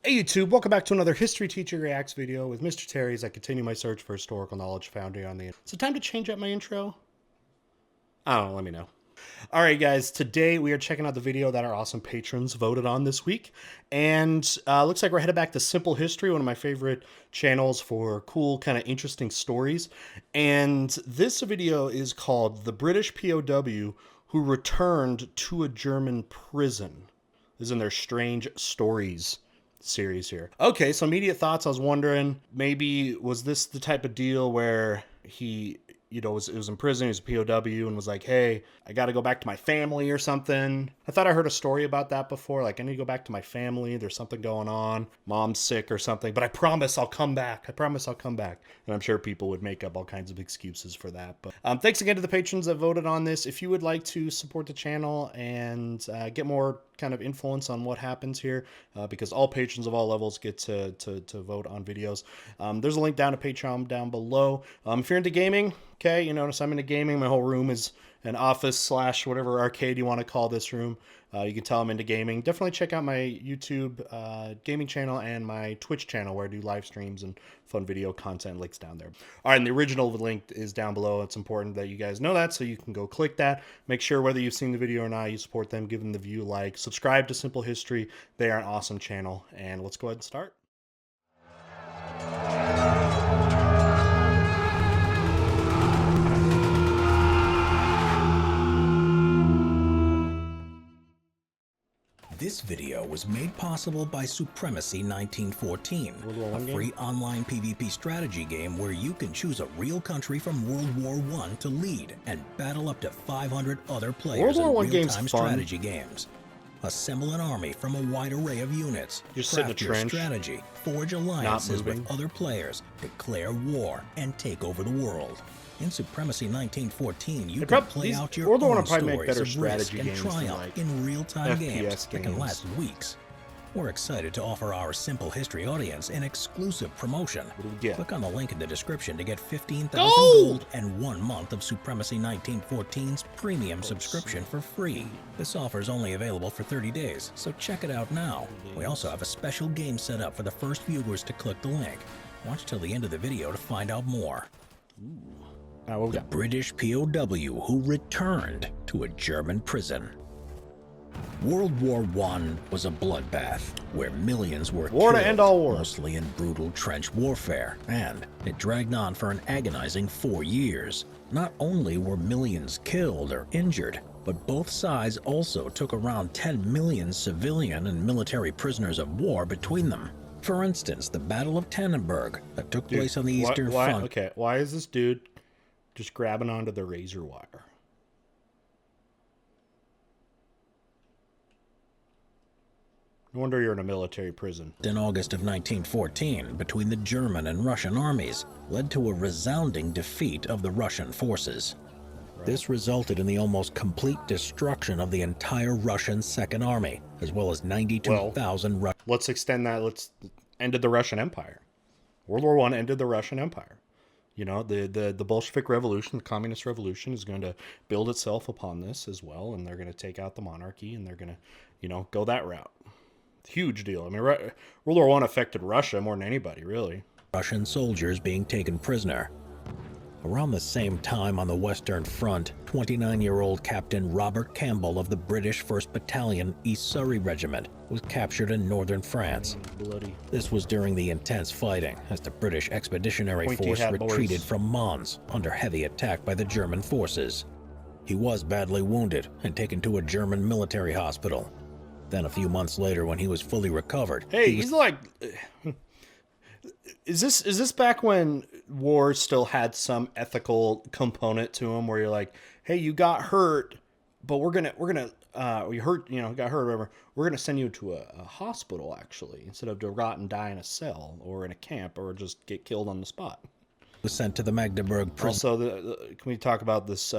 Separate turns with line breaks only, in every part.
Hey YouTube, welcome back to another History Teacher Reacts video with Mr. Terry as I continue my search for historical knowledge found here on the internet. Is it time to change up my intro? I don't know, let me know. Alright guys, today we are checking out the video that our awesome patrons voted on this week. And looks like we're headed back to Simple History, one of my favorite channels for cool, kind of interesting stories. And this video is called The British POW Who Returned to a German Prison. This is in their Strange Stories series here. Okay, so immediate thoughts. I was wondering, maybe was this the type of deal where he, it was in prison, he was a POW and was like, hey, I got to go back to my family or something. I thought I heard a story about that before. Like, I need to go back to my family. There's something going on. Mom's sick or something, but I promise I'll come back. I promise I'll come back. And I'm sure people would make up all kinds of excuses for that. But thanks again to the patrons that voted on this. If you would like to support the channel and get more kind of influence on what happens here, because all patrons of all levels get to vote on videos. There's a link down to Patreon down below. If you're into gaming, okay, you notice I'm into gaming. My whole room is an office / whatever arcade you want to call this room. You can tell I'm into gaming. Definitely check out my YouTube gaming channel and my Twitch channel where I do live streams and fun video content. Links down there. All right, and the original link is down below. It's important that you guys know that, so you can go click that. Make sure whether you've seen the video or not, you support them, give them the view, like, subscribe to Simple History. They are an awesome channel, and let's go ahead and start.
This video was made possible by Supremacy 1914, a free online PvP strategy game where you can choose a real country from World War I to lead and battle up to 500 other players in real-time strategy games. Assemble an army from a wide array of units, craft your strategy, forge alliances with other players, declare war, and take over the world. In Supremacy 1914, you can play out your own stories of risk and triumph in real-time games that can last weeks. We're excited to offer our Simple History audience an exclusive promotion. Click on the link in the description to get 15,000 gold and 1 month of Supremacy 1914's premium subscription for free. This offer is only available for 30 days, so check it out now. We also have a special game set up for the first viewers to click the link. Watch till the end of the video to find out more. The British POW who returned to a German prison. World War I was a bloodbath where millions were killed,
to end all wars,
mostly in brutal trench warfare, and it dragged on for an agonizing 4 years. Not only were millions killed or injured, but both sides also took around 10 million civilian and military prisoners of war between them. For instance, the Battle of Tannenberg that took place on the Eastern Front.
Okay, why is this dude just grabbing onto the razor wire? No wonder you're in a military prison.
In August of 1914, between the German and Russian armies, led to a resounding defeat of the Russian forces. This resulted in the almost complete destruction of the entire Russian Second Army, as well as 92,000 Russian...
Let's extend that. Let's ended the Russian Empire. World War I ended the Russian Empire. You know, the Bolshevik Revolution, the Communist Revolution is going to build itself upon this as well, and they're going to take out the monarchy, and they're going to, go that route. Huge deal. I mean, World War I affected Russia more than anybody, really.
Russian soldiers being taken prisoner. Around the same time on the Western Front, 29-year-old Captain Robert Campbell of the British 1st Battalion, East Surrey Regiment, was captured in northern France. This was during the intense fighting as the British Expeditionary Force retreated from Mons under heavy attack by the German forces. He was badly wounded and taken to a German military hospital. Then a few months later, when he was fully recovered...
Hey, he's like... Is this back when war still had some ethical component to them, where you're like, hey, you got hurt, but you hurt, got hurt or whatever, we're gonna send you to a hospital, actually, instead of to rot and die in a cell or in a camp or just get killed on the spot.
Was sent to the Magdeburg prison.
Also, can we talk about this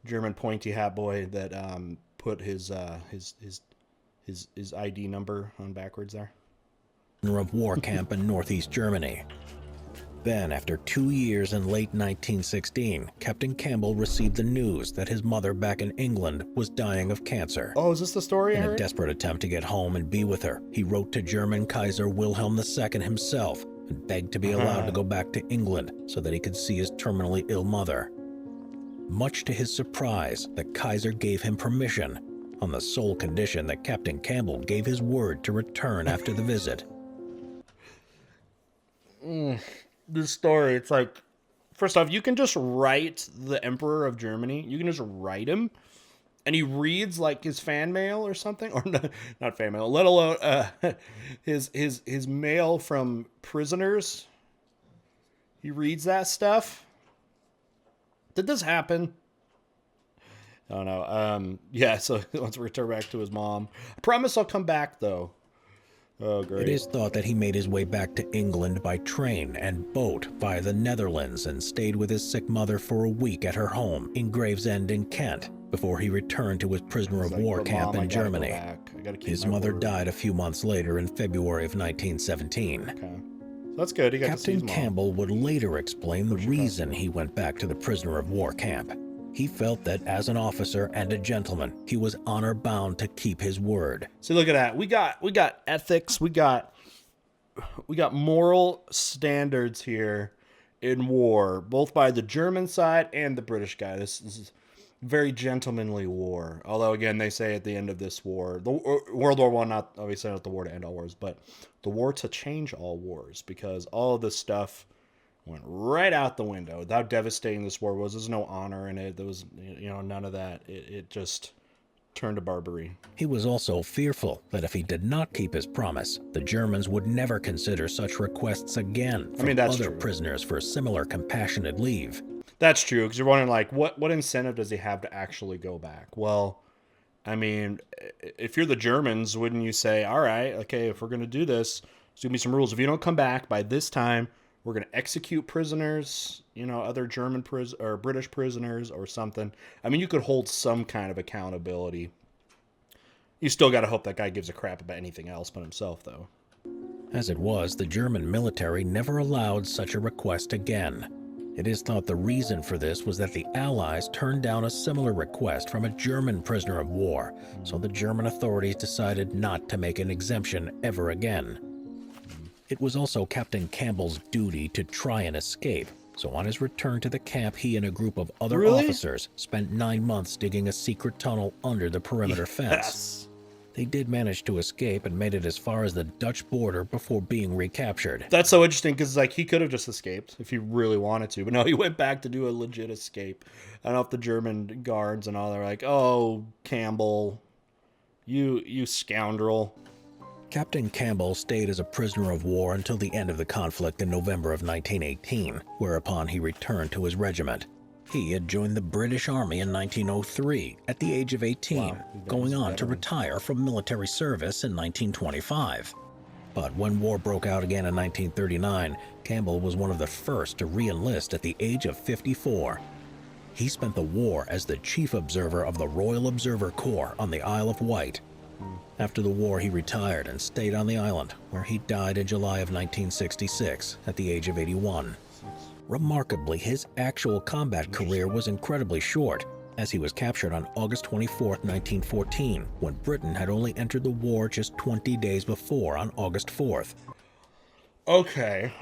German pointy hat boy that put his ID number on backwards there?
Of war camp in northeast Germany. Then, after 2 years in late 1916, Captain Campbell received the news that his mother back in England was dying of cancer.
Oh, is this the story?
In a desperate attempt to get home and be with her, he wrote to German Kaiser Wilhelm II himself and begged to be allowed to go back to England so that he could see his terminally ill mother. Much to his surprise, the Kaiser gave him permission, on the sole condition that Captain Campbell gave his word to return after the visit.
This story, it's like, first off, you can just write the Emperor of Germany. You can just write him, and he reads like his fan mail or something, or not fan mail, let alone his mail from prisoners. He reads that stuff. Did this happen? I don't know. Yeah, so let's return back to his mom. I promise I'll come back, though. Oh, great.
It is thought that he made his way back to England by train and boat via the Netherlands and stayed with his sick mother for a week at her home in Gravesend in Kent before he returned to his prisoner of war camp in Germany. His mother died a few months later in February of 1917.
Okay. So that's good. He got to see his
Captain
mom.
Campbell would later explain the reason he went back to the prisoner of war camp. He felt that as an officer and a gentleman, he was honor bound to keep his word.
See, look at that. We got ethics. We got moral standards here in war, both by the German side and the British guy. This is very gentlemanly war. Although, again, they say at the end of this war, the World War I, not obviously not the war to end all wars, but the war to change all wars, because all of this stuff went right out the window. How devastating this war was. There's no honor in it. There was, none of that. It just turned to barbary.
He was also fearful that if he did not keep his promise, the Germans would never consider such requests again from
that's
other
true.
prisoners for similar compassionate leave.
That's true, because you're wondering, like, what incentive does he have to actually go back? Well, I mean, if you're the Germans, wouldn't you say, all right, okay, if we're going to do this, there's going to be some rules. If you don't come back by this time, we're going to execute prisoners, other German or British prisoners or something. I mean, you could hold some kind of accountability. You still got to hope that guy gives a crap about anything else but himself, though.
As it was, the German military never allowed such a request again. It is thought the reason for this was that the Allies turned down a similar request from a German prisoner of war, so the German authorities decided not to make an exemption ever again. It was also Captain Campbell's duty to try and escape, so on his return to the camp, he and a group of other officers spent 9 months digging a secret tunnel under the perimeter fence. They did manage to escape and made it as far as the Dutch border before being recaptured.
That's so interesting, because he could have just escaped if he really wanted to, but no, he went back to do a legit escape. I don't know if the German guards and all, they're like, oh, Campbell, you scoundrel.
Captain Campbell stayed as a prisoner of war until the end of the conflict in November of 1918, whereupon he returned to his regiment. He had joined the British Army in 1903 at the age of 18, going on to retire from military service in 1925. But when war broke out again in 1939, Campbell was one of the first to re-enlist at the age of 54. He spent the war as the chief observer of the Royal Observer Corps on the Isle of Wight. After the war, he retired and stayed on the island, where he died in July of 1966 at the age of 81. Remarkably, his actual combat career was incredibly short, as he was captured on August 24, 1914, when Britain had only entered the war just 20 days before on August 4th.
Okay,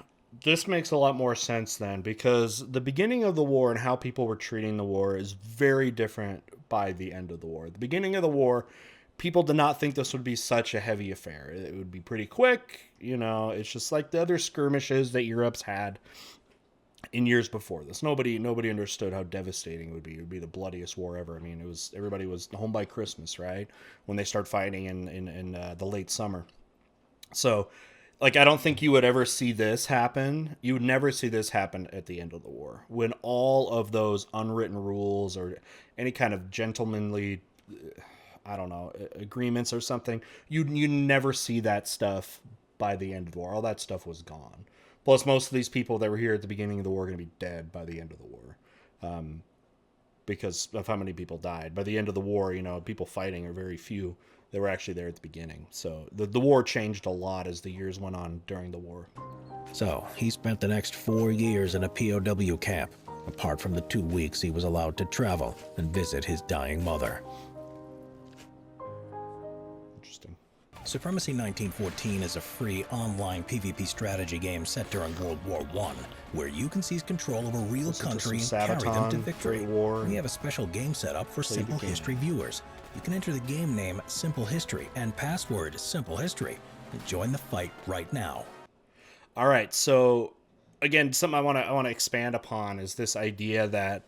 this makes a lot more sense then, because the beginning of the war and how people were treating the war is very different by the end of the war. The beginning of the war, people did not think this would be such a heavy affair. It would be pretty quick, it's just like the other skirmishes that Europe's had in years before this. Nobody understood how devastating it would be. It would be the bloodiest war ever. I mean, everybody was home by Christmas, right? When they start fighting in the late summer. So, I don't think you would ever see this happen. You would never see this happen at the end of the war, when all of those unwritten rules or any kind of gentlemanly, agreements or something, you never see that stuff by the end of the war. All that stuff was gone. Plus, most of these people that were here at the beginning of the war are going to be dead by the end of the war, because of how many people died. By the end of the war, people fighting are very few that were actually there at the beginning. So the war changed a lot as the years went on during the war.
So he spent the next 4 years in a POW camp, apart from the 2 weeks he was allowed to travel and visit his dying mother.
Interesting.
Supremacy 1914 is a free online PvP strategy game set during World War I, where you can seize control of a real country and carry them to victory.
Great War.
We have a special game set up for Simple History viewers. You can enter the game name Simple History and password Simple History and join the fight right now.
All right, so again, something I want to expand upon is this idea that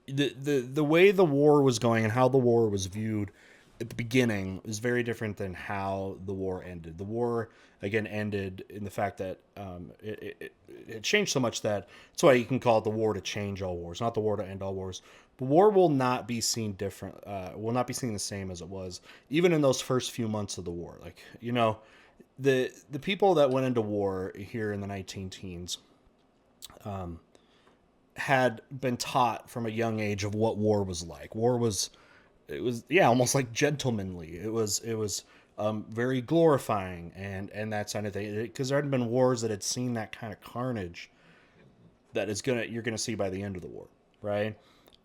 the way the war was going and how the war was viewed at the beginning is very different than how the war ended. The war, again, ended in the fact that it changed so much that that's why you can call it the war to change all wars, not the war to end all wars. But war will not be seen different, will not be seen the same as it was, even in those first few months of the war. Like, you know, the people that went into war here in the 19-teens had been taught from a young age of what war was like. War was... it was, yeah, almost like gentlemanly. It was very glorifying and that kind of thing. Because there hadn't been wars that had seen that kind of carnage that you're gonna see by the end of the war, right?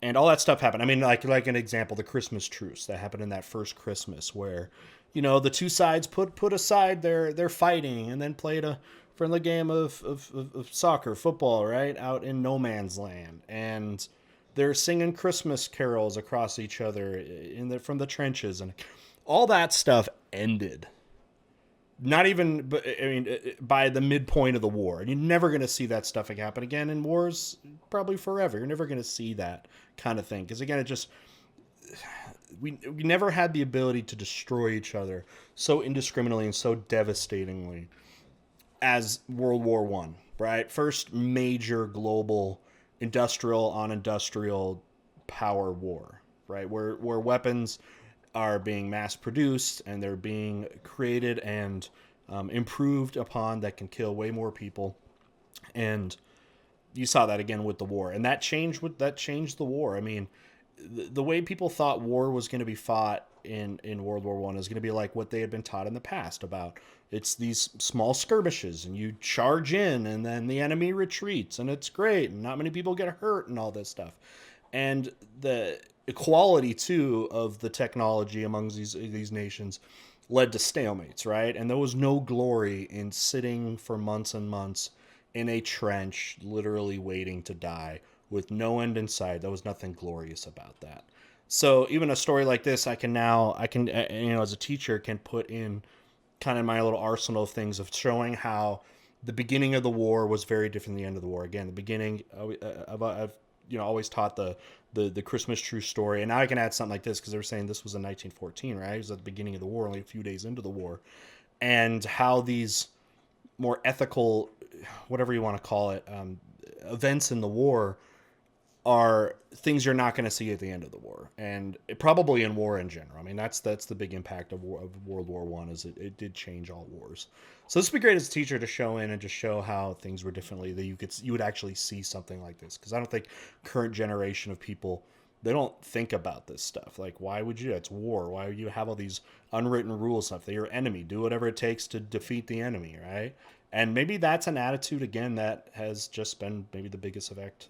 And all that stuff happened. I mean, like an example, the Christmas truce that happened in that first Christmas, where, you know, the two sides put aside their fighting and then played a friendly game of soccer, football, right, out in no man's land, and they're singing Christmas carols across each other from the trenches, and all that stuff ended. Not even, I mean, by the midpoint of the war. And you're never going to see that stuff happen again in wars, probably forever. You're never going to see that kind of thing. Because, again, we never had the ability to destroy each other so indiscriminately and so devastatingly as World War I, right? First major global industrial on industrial power war, right? Where weapons are being mass produced and they're being created and improved upon that can kill way more people. And you saw that again with the war, and that changed the war. I mean, the way people thought war was going to be fought in World War I is going to be like what they had been taught in the past about. It's these small skirmishes and you charge in and then the enemy retreats and it's great and not many people get hurt and all this stuff. And the equality too of the technology among these nations led to stalemates, right? And there was no glory in sitting for months and months in a trench, literally waiting to die with no end in sight. There was nothing glorious about that. So even a story like this, I can, as a teacher, can put in kind of my little arsenal of things of showing how the beginning of the war was very different than the end of the war. Again, the beginning, I've always taught the Christmas truce story, and now I can add something like this because they were saying this was in 1914, right? It was at the beginning of the war, only a few days into the war, and how these more ethical, whatever you want to call it, events in the war are things you're not going to see at the end of the war, and probably in war in general. I mean, that's the big impact of World War I, is it did change all wars. So this would be great as a teacher to show in and just show how things were differently, that you would actually see something like this, because I don't think current generation of people, they don't think about this stuff. Like, why would you? It's war. Why would you have all these unwritten rules stuff? They're your enemy. Do whatever it takes to defeat the enemy, right? And maybe that's an attitude again that has just been maybe the biggest effect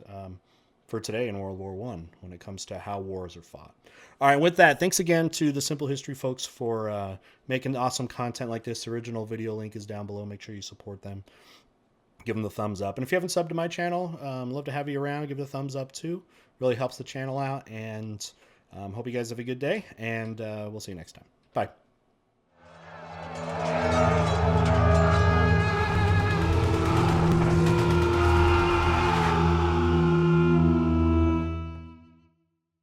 for today in World War I when it comes to how wars are fought. All right, with that, thanks again to the Simple History folks for making awesome content like this. The original video link is down below. Make sure you support them. Give them the thumbs up. And if you haven't subbed to my channel, love to have you around. Give it a thumbs up too. Really helps the channel out. And hope you guys have a good day. And we'll see you next time. Bye.